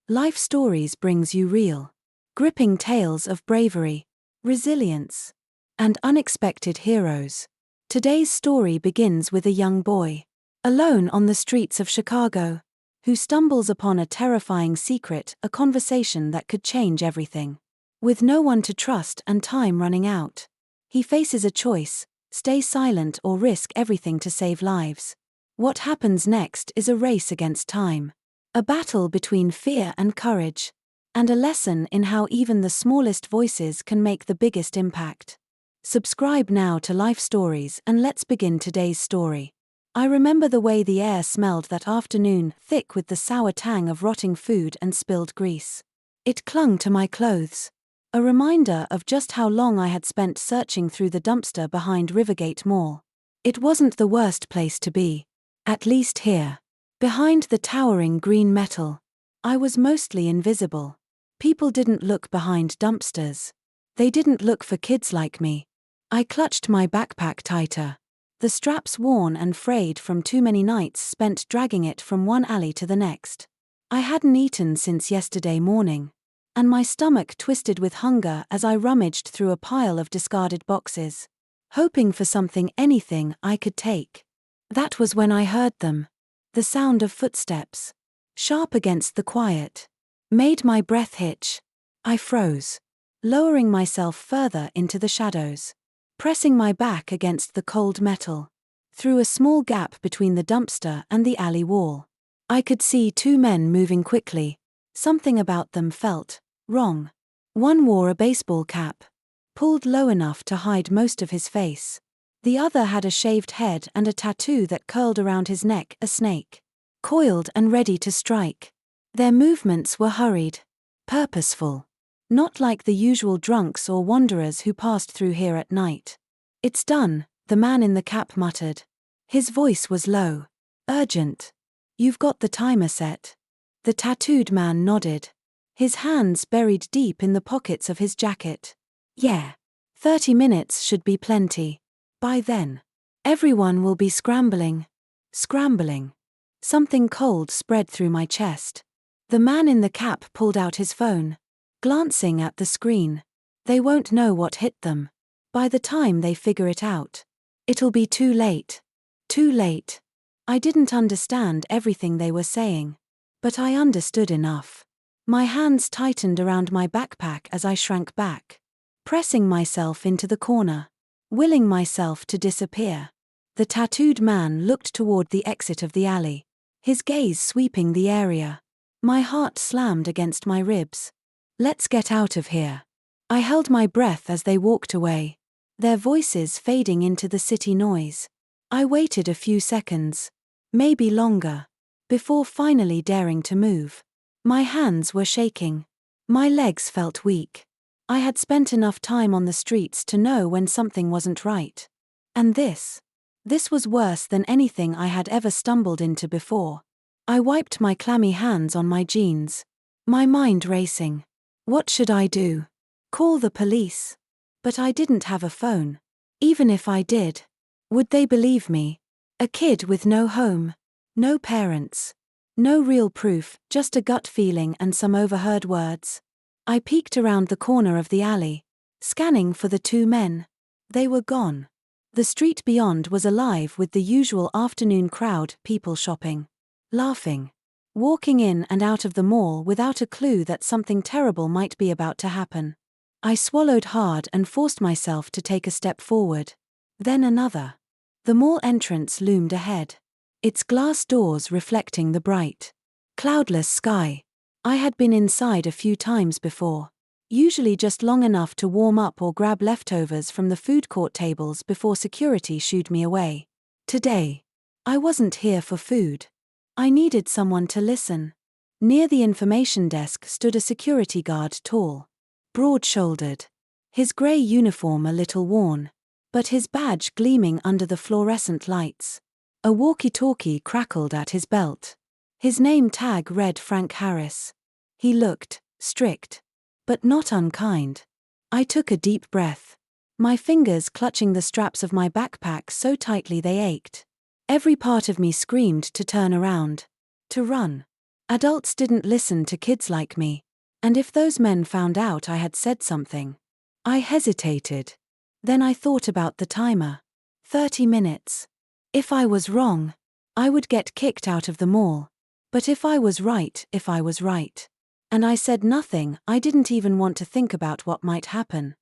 Life Stories brings you real, gripping tales of bravery, resilience, and unexpected heroes. Today's story begins with a young boy, alone on the streets of Chicago, who stumbles upon a terrifying secret, a conversation that could change everything. With no one to trust and time running out, he faces a choice: stay silent or risk everything to save lives. What happens next is a race against time, a battle between fear and courage, and a lesson in how even the smallest voices can make the biggest impact. Subscribe now to Life Stories and let's begin today's story. I remember the way the air smelled that afternoon, thick with the sour tang of rotting food and spilled grease. It clung to my clothes, a reminder of just how long I had spent searching through the dumpster behind Rivergate Mall. It wasn't the worst place to be, at least here. Behind the towering green metal, I was mostly invisible. People didn't look behind dumpsters. They didn't look for kids like me. I clutched my backpack tighter, the straps worn and frayed from too many nights spent dragging it from one alley to the next. I hadn't eaten since yesterday morning, and my stomach twisted with hunger as I rummaged through a pile of discarded boxes, hoping for something, anything I could take. That was when I heard them. The sound of footsteps, sharp against the quiet, made my breath hitch. I froze, lowering myself further into the shadows, pressing my back against the cold metal. Through a small gap between the dumpster and the alley wall, I could see two men moving quickly. Something about them felt wrong. One wore a baseball cap, pulled low enough to hide most of his face. The other had a shaved head and a tattoo that curled around his neck, a snake, coiled and ready to strike. Their movements were hurried, purposeful, not like the usual drunks or wanderers who passed through here at night. "It's done," the man in the cap muttered. His voice was low, urgent. "You've got the timer set?" The tattooed man nodded, his hands buried deep in the pockets of his jacket. "Yeah. 30 minutes should be plenty. By then, everyone will be scrambling." Scrambling. Something cold spread through my chest. The man in the cap pulled out his phone, glancing at the screen. "They won't know what hit them. By the time they figure it out, it'll be too late." Too late. I didn't understand everything they were saying, but I understood enough. My hands tightened around my backpack as I shrank back, pressing myself into the corner, willing myself to disappear. The tattooed man looked toward the exit of the alley, his gaze sweeping the area. My heart slammed against my ribs. "Let's get out of here." I held my breath as they walked away, their voices fading into the city noise. I waited a few seconds, maybe longer, before finally daring to move. My hands were shaking. My legs felt weak. I had spent enough time on the streets to know when something wasn't right. And this was worse than anything I had ever stumbled into before. I wiped my clammy hands on my jeans, my mind racing. What should I do? Call the police? But I didn't have a phone. Even if I did, would they believe me? A kid with no home, no parents, no real proof, just a gut feeling and some overheard words. I peeked around the corner of the alley, scanning for the two men. They were gone. The street beyond was alive with the usual afternoon crowd, people shopping, laughing, walking in and out of the mall without a clue that something terrible might be about to happen. I swallowed hard and forced myself to take a step forward. Then another. The mall entrance loomed ahead, its glass doors reflecting the bright, cloudless sky. I had been inside a few times before, usually just long enough to warm up or grab leftovers from the food court tables before security shooed me away. Today, I wasn't here for food. I needed someone to listen. Near the information desk stood a security guard, tall, broad-shouldered, his grey uniform a little worn, but his badge gleaming under the fluorescent lights. A walkie-talkie crackled at his belt. His name tag read Frank Harris. He looked strict, but not unkind. I took a deep breath, my fingers clutching the straps of my backpack so tightly they ached. Every part of me screamed to turn around, to run. Adults didn't listen to kids like me. And if those men found out I had said something? I hesitated. Then I thought about the timer. 30 minutes. If I was wrong, I would get kicked out of the mall. But if I was right. And I said nothing. I didn't even want to think about what might happen.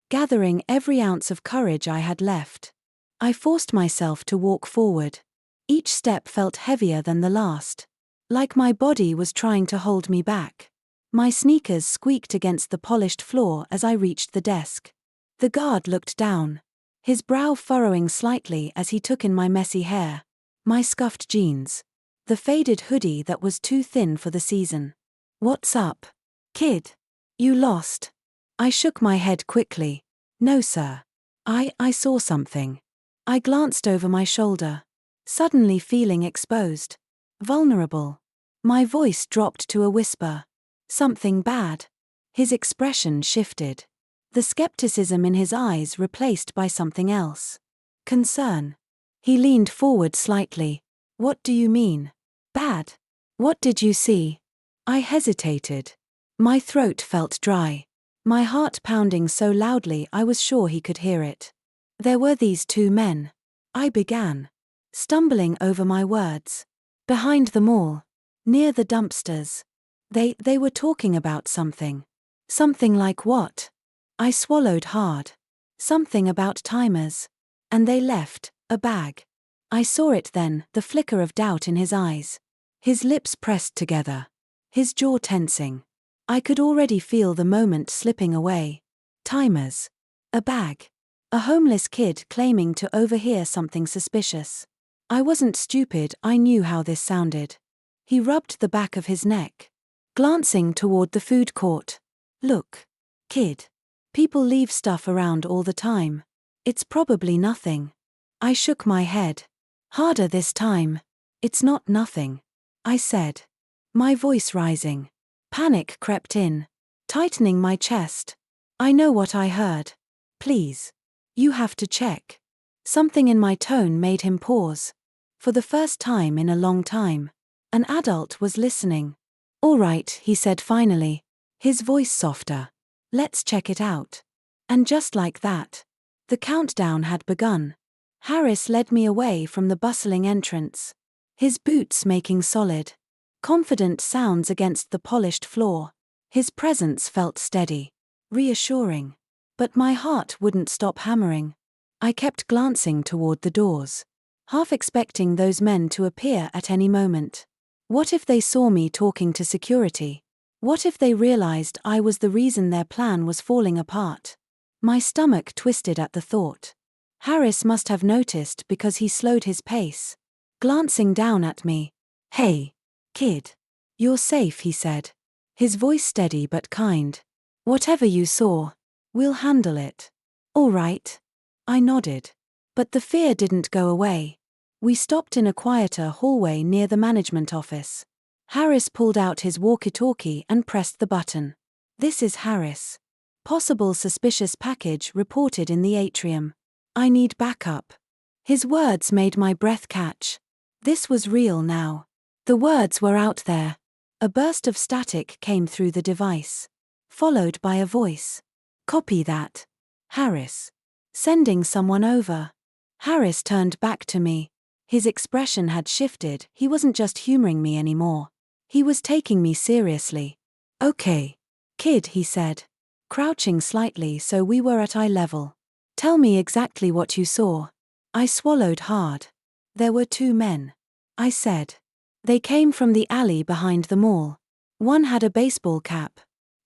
Gathering every ounce of courage I had left, I forced myself to walk forward. Each step felt heavier than the last, like my body was trying to hold me back. My sneakers squeaked against the polished floor as I reached the desk. The guard looked down, his brow furrowing slightly as he took in my messy hair, my scuffed jeans, the faded hoodie that was too thin for the season. "What's up, kid? You lost?" I shook my head quickly. "No, sir. I saw something." I glanced over my shoulder, suddenly feeling exposed, vulnerable. My voice dropped to a whisper. "Something bad?" His expression shifted, the skepticism in his eyes replaced by something else. Concern. He leaned forward slightly. "What do you mean? Bad? What did you see?" I hesitated. My throat felt dry, my heart pounding so loudly I was sure he could hear it. "There were these two men," I began, stumbling over my words. "Behind the mall, near the dumpsters. They were talking about something." "Something like what?" I swallowed hard. "Something about timers. And they left a bag." I saw it then, the flicker of doubt in his eyes. His lips pressed together, his jaw tensing. I could already feel the moment slipping away. Timers. A bag. A homeless kid claiming to overhear something suspicious. I wasn't stupid, I knew how this sounded. He rubbed the back of his neck, glancing toward the food court. "Look, kid. People leave stuff around all the time. It's probably nothing." I shook my head. Harder this time. "It's not nothing," I said, my voice rising. Panic crept in, tightening my chest. "I know what I heard. Please. You have to check." Something in my tone made him pause. For the first time in a long time, an adult was listening. "All right," he said finally, his voice softer. "Let's check it out." And just like that, the countdown had begun. Harris led me away from the bustling entrance, his boots making solid, confident sounds against the polished floor. His presence felt steady, reassuring. But my heart wouldn't stop hammering. I kept glancing toward the doors, half expecting those men to appear at any moment. What if they saw me talking to security? What if they realized I was the reason their plan was falling apart? My stomach twisted at the thought. Harris must have noticed because he slowed his pace, glancing down at me. "Hey, kid. You're safe," he said, his voice steady but kind. "Whatever you saw, we'll handle it." "All right." I nodded. But the fear didn't go away. We stopped in a quieter hallway near the management office. Harris pulled out his walkie-talkie and pressed the button. "This is Harris. Possible suspicious package reported in the atrium. I need backup." His words made my breath catch. This was real now. The words were out there. A burst of static came through the device, followed by a voice. "Copy that. Harris. Sending someone over." Harris turned back to me. His expression had shifted, he wasn't just humoring me anymore. He was taking me seriously. "Okay, kid," he said, crouching slightly so we were at eye level. "Tell me exactly what you saw." I swallowed hard. "There were two men," I said. "They came from the alley behind the mall. One had a baseball cap.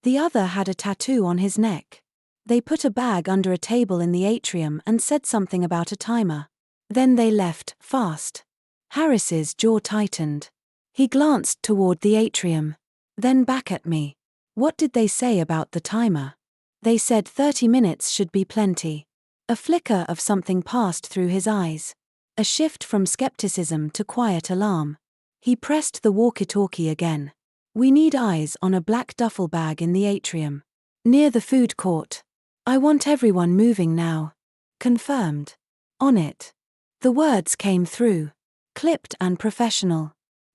The other had a tattoo on his neck. They put a bag under a table in the atrium and said something about a timer. Then they left, fast." Harris's jaw tightened. He glanced toward the atrium, then back at me. "What did they say about the timer?" "They said 30 minutes should be plenty." A flicker of something passed through his eyes. A shift from skepticism to quiet alarm. He pressed the walkie-talkie again. "We need eyes on a black duffel bag in the atrium, near the food court. I want everyone moving now." "Confirmed. On it." The words came through, clipped and professional.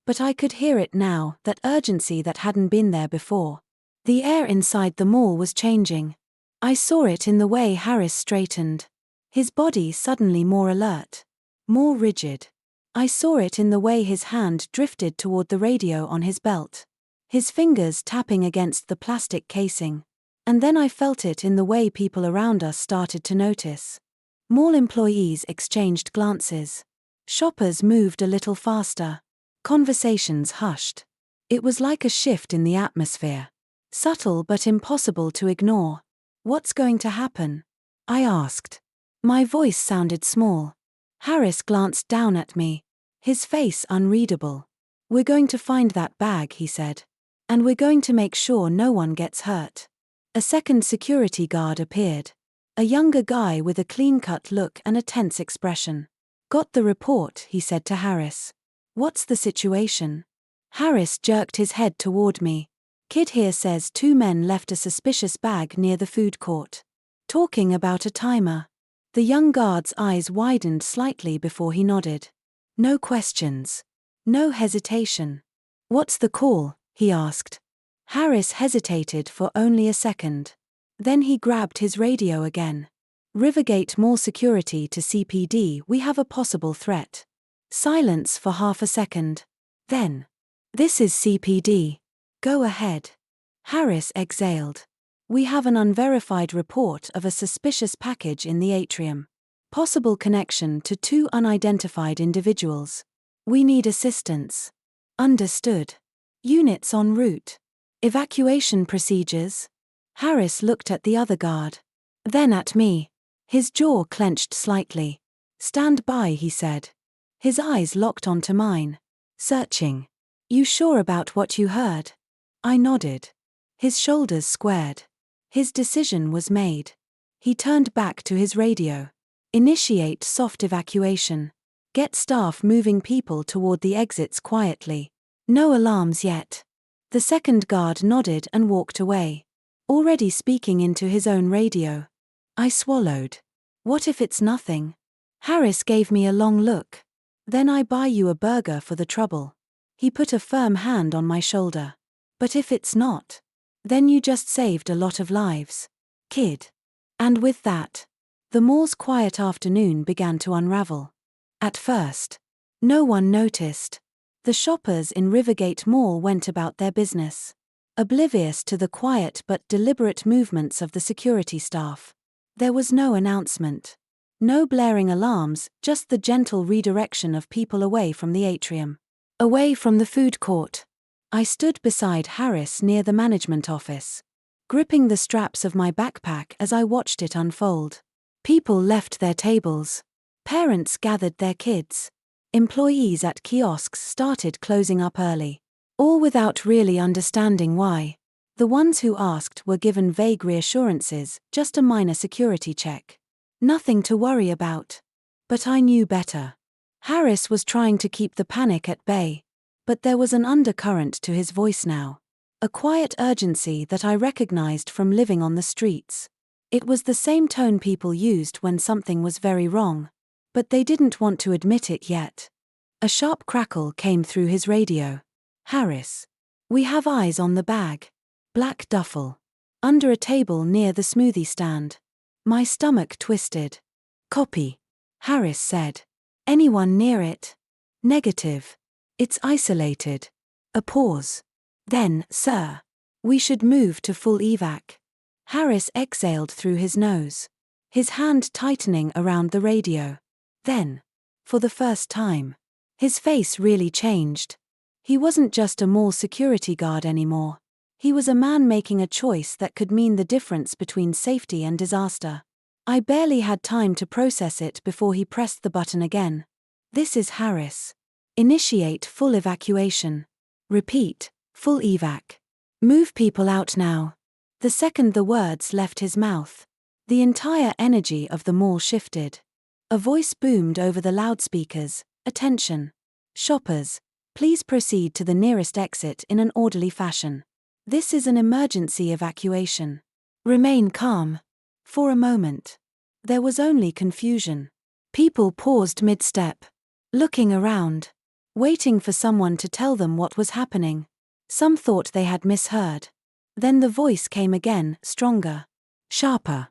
But I could hear it now, that urgency that hadn't been there before. The air inside the mall was changing. I saw it in the way Harris straightened. His body suddenly more alert, more rigid. I saw it in the way his hand drifted toward the radio on his belt, his fingers tapping against the plastic casing. And then I felt it in the way people around us started to notice. Mall employees exchanged glances. Shoppers moved a little faster. Conversations hushed. It was like a shift in the atmosphere. Subtle but impossible to ignore. "What's going to happen?" I asked. My voice sounded small. Harris glanced down at me, his face unreadable. "We're going to find that bag," he said. "And we're going to make sure no one gets hurt." A second security guard appeared. A younger guy with a clean-cut look and a tense expression. "Got the report," he said to Harris. "What's the situation?" Harris jerked his head toward me. "Kid here says 2 men left a suspicious bag near the food court. Talking about a timer." The young guard's eyes widened slightly before he nodded. No questions. No hesitation. "What's the call?" he asked. Harris hesitated for only a second. Then he grabbed his radio again. "Rivergate Mall Security to CPD, we have a possible threat." Silence for half a second. Then, "This is CPD. Go ahead." Harris exhaled. "We have an unverified report of a suspicious package in the atrium. Possible connection to 2 unidentified individuals. We need assistance." "Understood. Units en route. Evacuation procedures?" Harris looked at the other guard. Then at me. His jaw clenched slightly. "Stand by," he said. His eyes locked onto mine. Searching. "You sure about what you heard?" I nodded. His shoulders squared. His decision was made. He turned back to his radio. "Initiate soft evacuation. Get staff moving people toward the exits quietly. No alarms yet." The second guard nodded and walked away, already speaking into his own radio. I swallowed. What if it's nothing? Harris gave me a long look. "Then I buy you a burger for the trouble." He put a firm hand on my shoulder. "But if it's not? Then you just saved a lot of lives, kid." And with that, the mall's quiet afternoon began to unravel. At first, no one noticed. The shoppers in Rivergate Mall went about their business, oblivious to the quiet but deliberate movements of the security staff. There was no announcement. No blaring alarms, just the gentle redirection of people away from the atrium. Away from the food court. I stood beside Harris near the management office, gripping the straps of my backpack as I watched it unfold. People left their tables. Parents gathered their kids. Employees at kiosks started closing up early. All without really understanding why. The ones who asked were given vague reassurances, just a minor security check. Nothing to worry about. But I knew better. Harris was trying to keep the panic at bay. But there was an undercurrent to his voice now. A quiet urgency that I recognized from living on the streets. It was the same tone people used when something was very wrong. But they didn't want to admit it yet. A sharp crackle came through his radio. "Harris. We have eyes on the bag. Black duffel. Under a table near the smoothie stand." My stomach twisted. "Copy," Harris said. "Anyone near it?" "Negative. It's isolated." A pause. Then, "Sir, we should move to full evac." Harris exhaled through his nose, his hand tightening around the radio. Then, for the first time, his face really changed. He wasn't just a mall security guard anymore. He was a man making a choice that could mean the difference between safety and disaster. I barely had time to process it before he pressed the button again. "This is Harris. Initiate full evacuation. Repeat, full evac. Move people out now." The second the words left his mouth, the entire energy of the mall shifted. A voice boomed over the loudspeakers. "Attention. Shoppers, please proceed to the nearest exit in an orderly fashion. This is an emergency evacuation. Remain calm." For a moment, there was only confusion. People paused mid-step, looking around. waiting for someone to tell them what was happening. Some thought they had misheard. Then the voice came again, stronger, sharper,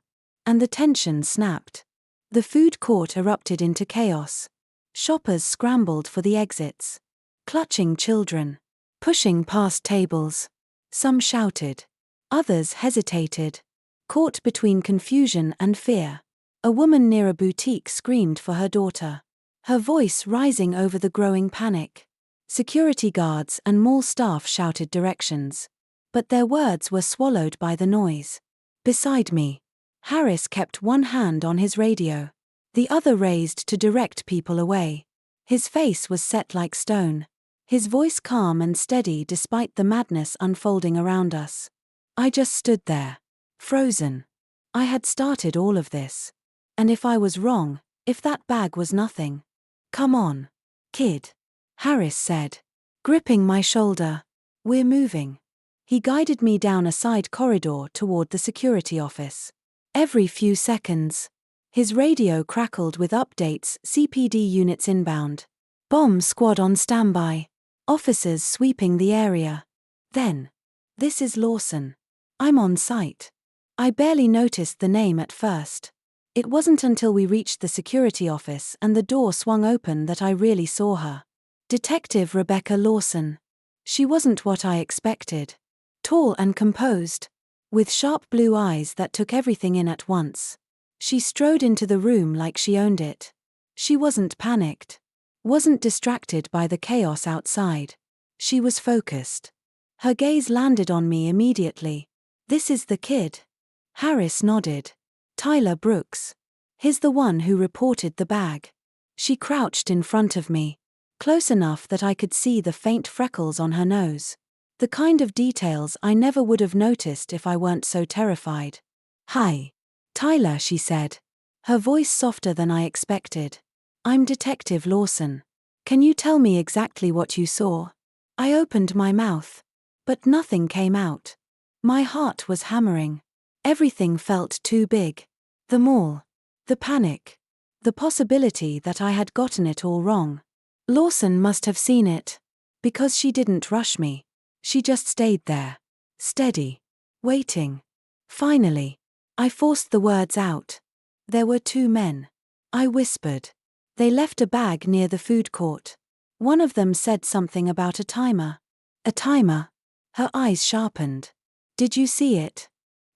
and the tension snapped. The food court erupted into chaos. Shoppers scrambled for the exits, clutching children, pushing past tables. Some shouted. Others hesitated, caught between confusion and fear. A woman near a boutique screamed for her daughter, her voice rising over the growing panic. Security guards and mall staff shouted directions, but their words were swallowed by the noise. Beside me, Harris kept one hand on his radio, the other raised to direct people away. His face was set like stone, his voice calm and steady despite the madness unfolding around us. I just stood there, frozen. I had started all of this. And if I was wrong, if that bag was nothing. "Come on, kid," Harris said, gripping my shoulder. "We're moving." He guided me down a side corridor toward the security office. Every few seconds, his radio crackled with updates: CPD units inbound, bomb squad on standby, officers sweeping the area. Then, "This is Lawson. I'm on site." I barely noticed the name at first. It wasn't until we reached the security office and the door swung open that I really saw her. Detective Rebecca Lawson. She wasn't what I expected. Tall and composed, with sharp blue eyes that took everything in at once. She strode into the room like she owned it. She wasn't panicked, wasn't distracted by the chaos outside. She was focused. Her gaze landed on me immediately. "This is the kid." Harris nodded. "Tyler Brooks. He's the one who reported the bag." She crouched in front of me, close enough that I could see the faint freckles on her nose. The kind of details I never would have noticed if I weren't so terrified. "Hi, Tyler," she said, her voice softer than I expected. "I'm Detective Lawson. Can you tell me exactly what you saw?" I opened my mouth, but nothing came out. My heart was hammering. Everything felt too big. The mall, the panic, the possibility that I had gotten it all wrong. Lawson must have seen it, because she didn't rush me. She just stayed there, steady, waiting. Finally, I forced the words out. "There were two men," I whispered. "They left a bag near the food court. One of them said something about a timer." "A timer?" Her eyes sharpened. "Did you see it?"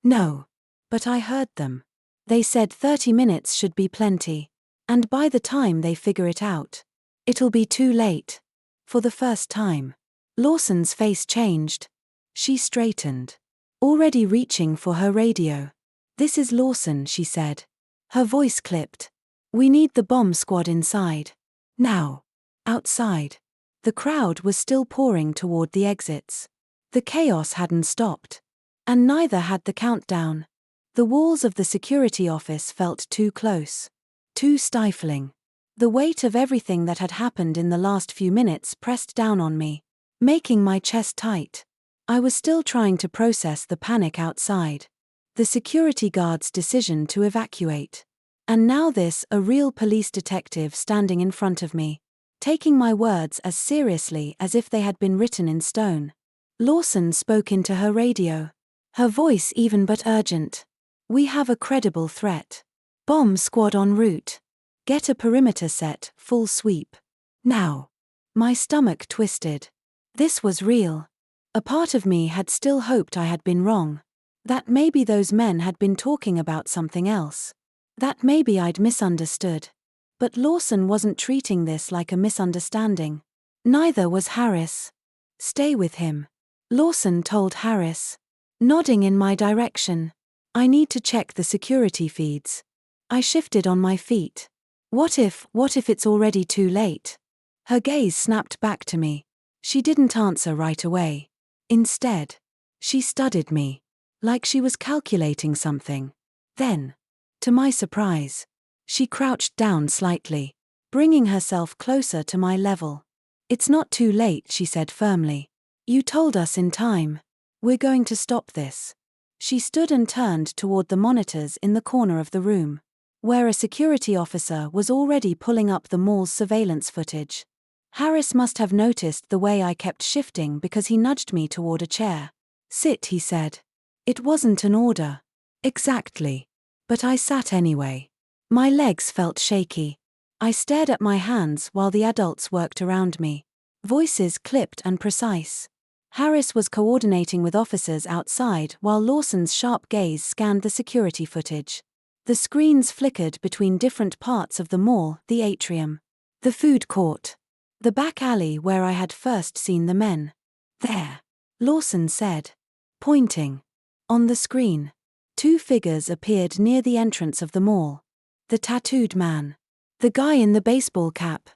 "No. But I heard them. They said 30 minutes should be plenty. And by the time they figure it out, it'll be too late." For the first time, Lawson's face changed. She straightened, already reaching for her radio. "This is Lawson," she said. Her voice clipped. "We need the bomb squad inside. Now." Outside, the crowd was still pouring toward the exits. The chaos hadn't stopped. And neither had the countdown. The walls of the security office felt too close, too stifling. The weight of everything that had happened in the last few minutes pressed down on me, making my chest tight. I was still trying to process the panic outside, the security guard's decision to evacuate. And now this, a real police detective standing in front of me, taking my words as seriously as if they had been written in stone. Lawson spoke into her radio, her voice even but urgent. "We have a credible threat. Bomb squad en route. Get a perimeter set, full sweep. Now." My stomach twisted. This was real. A part of me had still hoped I had been wrong. That maybe those men had been talking about something else. That maybe I'd misunderstood. But Lawson wasn't treating this like a misunderstanding. Neither was Harris. "Stay with him," Lawson told Harris, nodding in my direction. "I need to check the security feeds." I shifted on my feet. What if it's already too late? Her gaze snapped back to me. She didn't answer right away. Instead, she studied me, like she was calculating something. Then, to my surprise, she crouched down slightly, bringing herself closer to my level. "It's not too late," she said firmly. "You told us in time. We're going to stop this." She stood and turned toward the monitors in the corner of the room, where a security officer was already pulling up the mall's surveillance footage. Harris must have noticed the way I kept shifting because he nudged me toward a chair. Sit, he said. It wasn't an order. Exactly. But I sat anyway. My legs felt shaky. I stared at my hands while the adults worked around me. Voices clipped and precise. Harris was coordinating with officers outside while Lawson's sharp gaze scanned the security footage. The screens flickered between different parts of the mall, the atrium, the food court, the back alley where I had first seen the men. There, Lawson said, pointing. On the screen, two figures appeared near the entrance of the mall. The tattooed man. The guy in the baseball cap.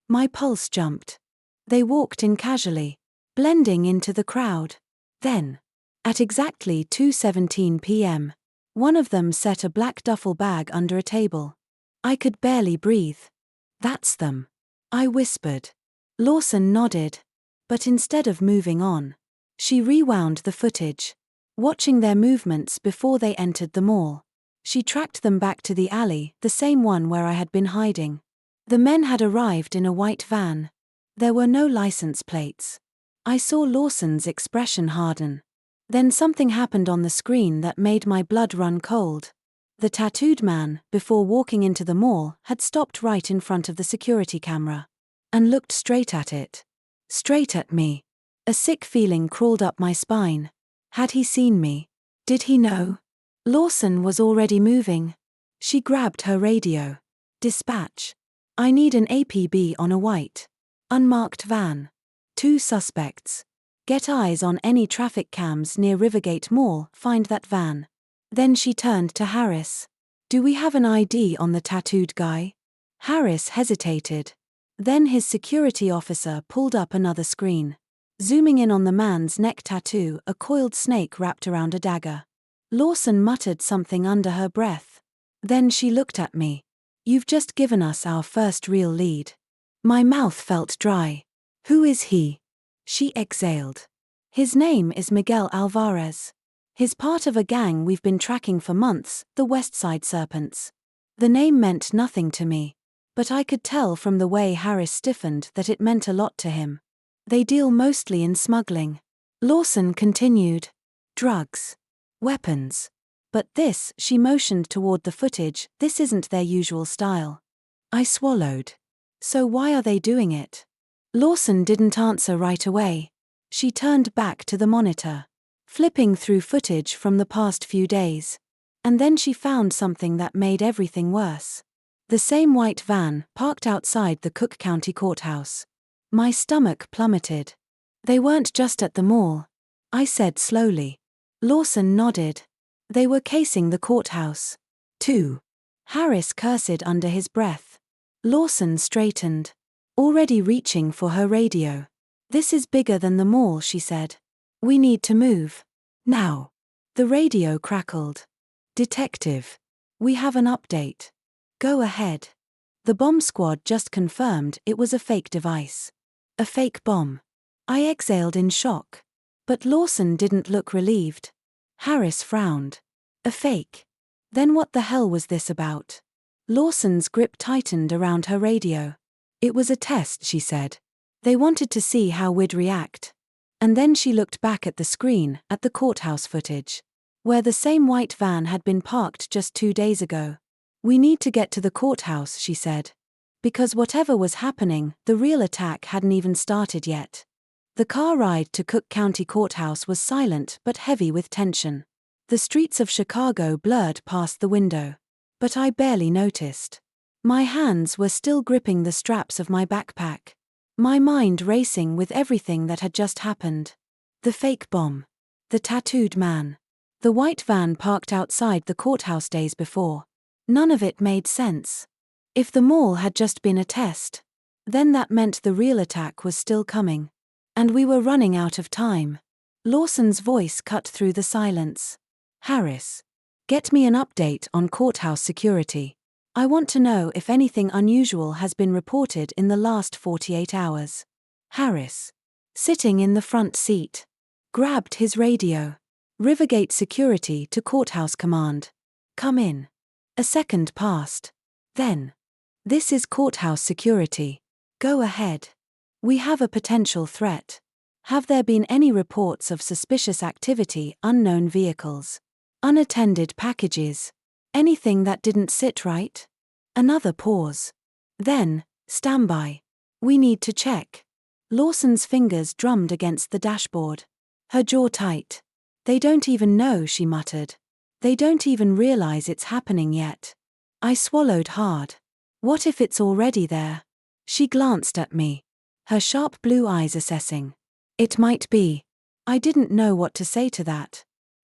My pulse jumped. They walked in casually, blending into the crowd. Then, at exactly 2:17 p.m., one of them set a black duffel bag under a table. I could barely breathe. That's them, I whispered. Lawson nodded. But instead of moving on, she rewound the footage, watching their movements before they entered the mall. She tracked them back to the alley, the same one where I had been hiding. The men had arrived in a white van. There were no license plates. I saw Lawson's expression harden. Then something happened on the screen that made my blood run cold. The tattooed man, before walking into the mall, had stopped right in front of the security camera and looked straight at it. Straight at me. A sick feeling crawled up my spine. Had he seen me? Did he know? Lawson was already moving. She grabbed her radio. Dispatch. I need an APB on a white, unmarked van. 2 suspects. Get eyes on any traffic cams near Rivergate Mall, find that van. Then she turned to Harris. Do we have an ID on the tattooed guy? Harris hesitated. Then his security officer pulled up another screen. Zooming in on the man's neck tattoo, a coiled snake wrapped around a dagger. Lawson muttered something under her breath. Then she looked at me. You've just given us our first real lead. My mouth felt dry. Who is he? She exhaled. His name is Miguel Alvarez. He's part of a gang we've been tracking for months, the West Side Serpents. The name meant nothing to me, but I could tell from the way Harris stiffened that it meant a lot to him. They deal mostly in smuggling. Lawson continued. Drugs. Weapons. But this, she motioned toward the footage, this isn't their usual style. I swallowed. So why are they doing it? Lawson didn't answer right away. She turned back to the monitor, flipping through footage from the past few days. And then she found something that made everything worse. The same white van, parked outside the Cook County Courthouse. My stomach plummeted. They weren't just at the mall, I said slowly. Lawson nodded. They were casing the courthouse, too. Harris cursed under his breath. Lawson straightened, already reaching for her radio. This is bigger than the mall, she said. We need to move. Now. The radio crackled. Detective. We have an update. Go ahead. The bomb squad just confirmed it was a fake device. A fake bomb. I exhaled in shock. But Lawson didn't look relieved. Harris frowned. A fake. Then what the hell was this about? Lawson's grip tightened around her radio. It was a test, she said. They wanted to see how we'd react. And then she looked back at the screen, at the courthouse footage, where the same white van had been parked just 2 days ago. We need to get to the courthouse, she said. Because whatever was happening, the real attack hadn't even started yet. The car ride to Cook County Courthouse was silent but heavy with tension. The streets of Chicago blurred past the window. But I barely noticed. My hands were still gripping the straps of my backpack. My mind racing with everything that had just happened. The fake bomb. The tattooed man. The white van parked outside the courthouse days before. None of it made sense. If the mall had just been a test, then that meant the real attack was still coming. And we were running out of time. Lawson's voice cut through the silence. Harris. Get me an update on courthouse security. I want to know if anything unusual has been reported in the last 48 hours. Harris. Sitting in the front seat. Grabbed his radio. Rivergate Security to Courthouse Command. Come in. A second passed. Then. This is Courthouse Security. Go ahead. We have a potential threat. Have there been any reports of suspicious activity, unknown vehicles, unattended packages, anything that didn't sit right? Another pause. Then, standby. We need to check. Lawson's fingers drummed against the dashboard. Her jaw tight. They don't even know, she muttered. They don't even realize it's happening yet. I swallowed hard. What if it's already there? She glanced at me, her sharp blue eyes assessing. It might be. I didn't know what to say to that.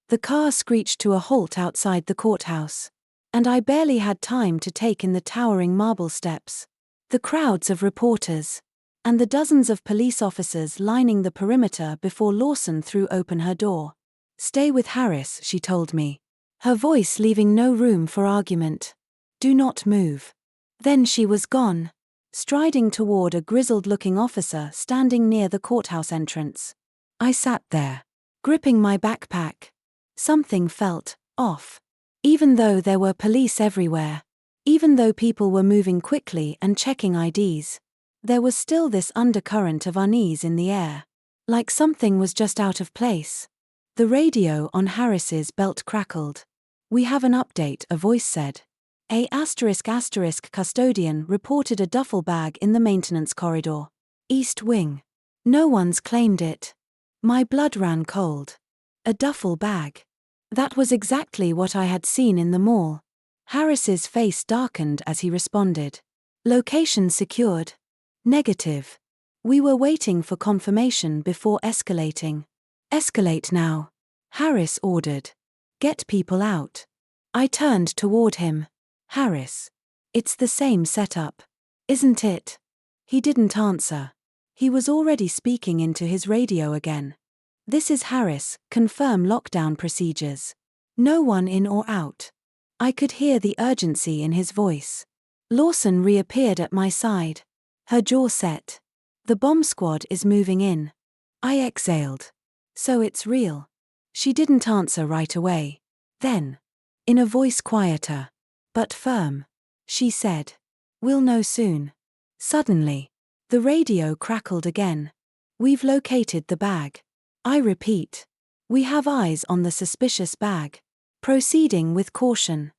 The car screeched to a halt outside the courthouse, and I barely had time to take in the towering marble steps, the crowds of reporters, and the dozens of police officers lining the perimeter before Lawson threw open her door. Stay with Harris, she told me, her voice leaving no room for argument. Do not move. Then she was gone, striding toward a grizzled-looking officer standing near the courthouse entrance. I sat there, gripping my backpack. Something felt off. Even though there were police everywhere, even though people were moving quickly and checking IDs, there was still this undercurrent of unease in the air, like something was just out of place. The radio on Harris's belt crackled. We have an update, a voice said. A *** custodian reported a duffel bag in the maintenance corridor. East Wing. No one's claimed it. My blood ran cold. A duffel bag. That was exactly what I had seen in the mall. Harris's face darkened as he responded. Location secured. Negative. We were waiting for confirmation before escalating. Escalate now. Harris ordered. Get people out. I turned toward him. Harris. It's the same setup. Isn't it? He didn't answer. He was already speaking into his radio again. This is Harris, confirm lockdown procedures. No one in or out. I could hear the urgency in his voice. Lawson reappeared at my side. Her jaw set. The bomb squad is moving in. I exhaled. So it's real. She didn't answer right away. Then, in a voice quieter but firm, she said, "We'll know soon." Suddenly, the radio crackled again. We've located the bag. I repeat. We have eyes on the suspicious bag. Proceeding with caution.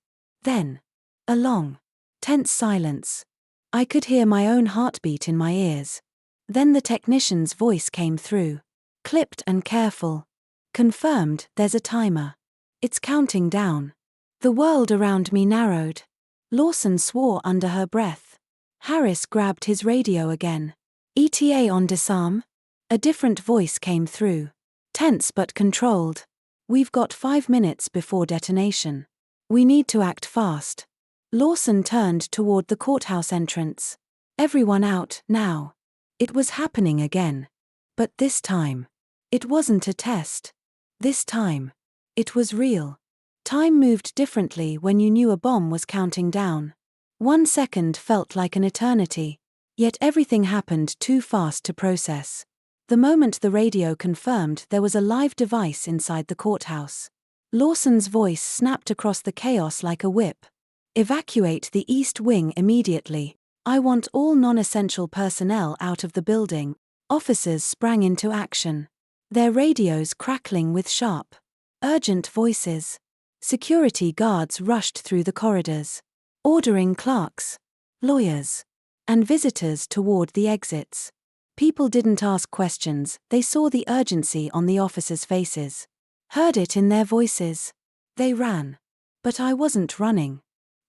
Then, a long, tense silence. I could hear my own heartbeat in my ears. Then the technician's voice came through. Clipped and careful. Confirmed, there's a timer. It's counting down. The world around me narrowed. Lawson swore under her breath. Harris grabbed his radio again. ETA on disarm? A different voice came through. Tense but controlled. We've got 5 minutes before detonation. We need to act fast. Lawson turned toward the courthouse entrance. Everyone out, now. It was happening again. But this time, it wasn't a test. This time, it was real. Time moved differently when you knew a bomb was counting down. 1 second felt like an eternity. Yet everything happened too fast to process. The moment the radio confirmed there was a live device inside the courthouse, Lawson's voice snapped across the chaos like a whip. Evacuate the East Wing immediately. I want all non-essential personnel out of the building. Officers sprang into action, their radios crackling with sharp, urgent voices. Security guards rushed through the corridors, ordering clerks, lawyers, and visitors toward the exits. People didn't ask questions, they saw the urgency on the officers' faces. Heard it in their voices. They ran. But I wasn't running.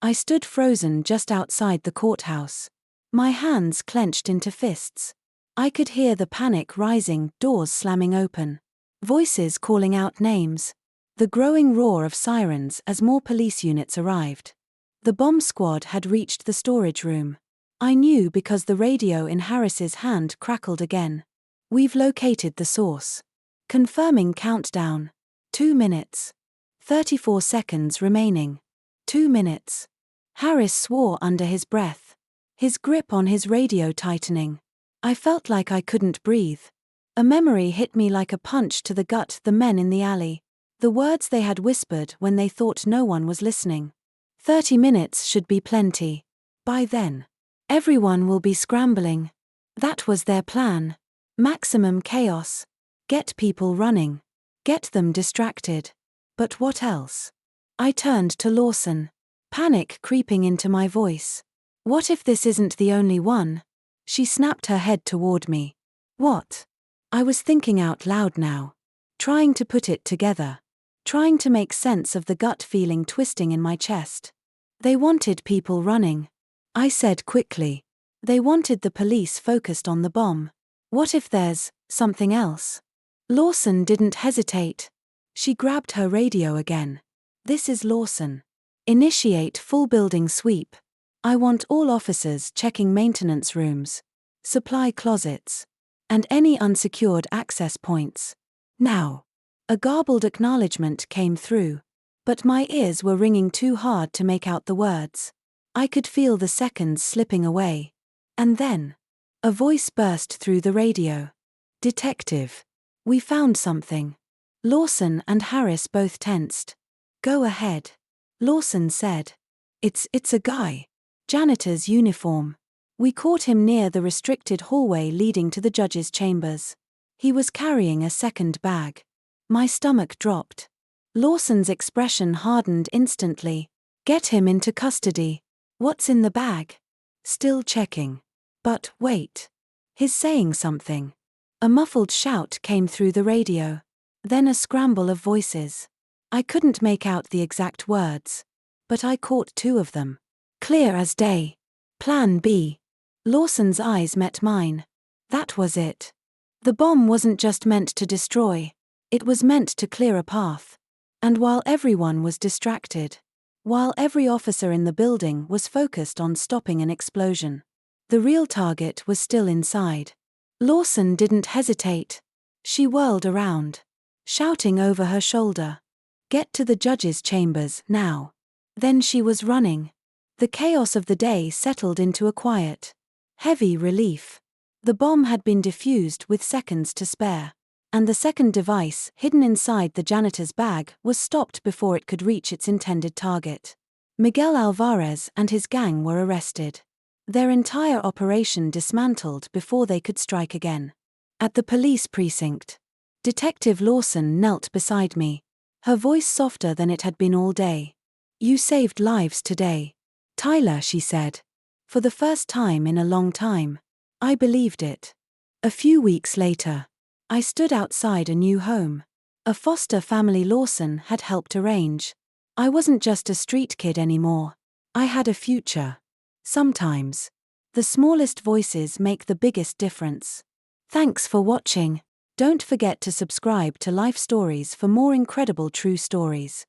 I stood frozen just outside the courthouse. My hands clenched into fists. I could hear the panic rising, doors slamming open. Voices calling out names. The growing roar of sirens as more police units arrived. The bomb squad had reached the storage room. I knew because the radio in Harris's hand crackled again. We've located the source. Confirming countdown. 2 minutes. 34 seconds remaining. 2 minutes. Harris swore under his breath. His grip on his radio tightening. I felt like I couldn't breathe. A memory hit me like a punch to the gut. The men in the alley. The words they had whispered when they thought no one was listening. 30 minutes should be plenty. By then, everyone will be scrambling. That was their plan. Maximum chaos. Get people running. Get them distracted. But what else? I turned to Lawson. Panic creeping into my voice. What if this isn't the only one? She snapped her head toward me. What? I was thinking out loud now. Trying to put it together. Trying to make sense of the gut feeling twisting in my chest. They wanted people running. I said quickly. They wanted the police focused on the bomb. What if there's something else? Lawson didn't hesitate. She grabbed her radio again. This is Lawson. Initiate full building sweep. I want all officers checking maintenance rooms, supply closets, and any unsecured access points. Now. A garbled acknowledgement came through, but my ears were ringing too hard to make out the words. I could feel the seconds slipping away. And then, a voice burst through the radio. Detective. We found something. Lawson and Harris both tensed. Go ahead. Lawson said. It's a guy. Janitor's uniform. We caught him near the restricted hallway leading to the judge's chambers. He was carrying a second bag. My stomach dropped. Lawson's expression hardened instantly. Get him into custody. What's in the bag? Still checking. But wait. He's saying something. A muffled shout came through the radio. Then a scramble of voices. I couldn't make out the exact words. But I caught two of them. Clear as day. Plan B. Lawson's eyes met mine. That was it. The bomb wasn't just meant to destroy. It was meant to clear a path. And while everyone was distracted, while every officer in the building was focused on stopping an explosion, the real target was still inside. Lawson didn't hesitate. She whirled around, shouting over her shoulder. Get to the judge's chambers, now. Then she was running. The chaos of the day settled into a quiet, heavy relief. The bomb had been defused with seconds to spare. And the second device, hidden inside the janitor's bag, was stopped before it could reach its intended target. Miguel Alvarez and his gang were arrested. Their entire operation dismantled before they could strike again. At the police precinct, Detective Lawson knelt beside me, her voice softer than it had been all day. You saved lives today, Tyler, she said. For the first time in a long time, I believed it. A few weeks later, I stood outside a new home. A foster family Lawson had helped arrange. I wasn't just a street kid anymore. I had a future. Sometimes, the smallest voices make the biggest difference. Thanks for watching. Don't forget to subscribe to Life Stories for more incredible true stories.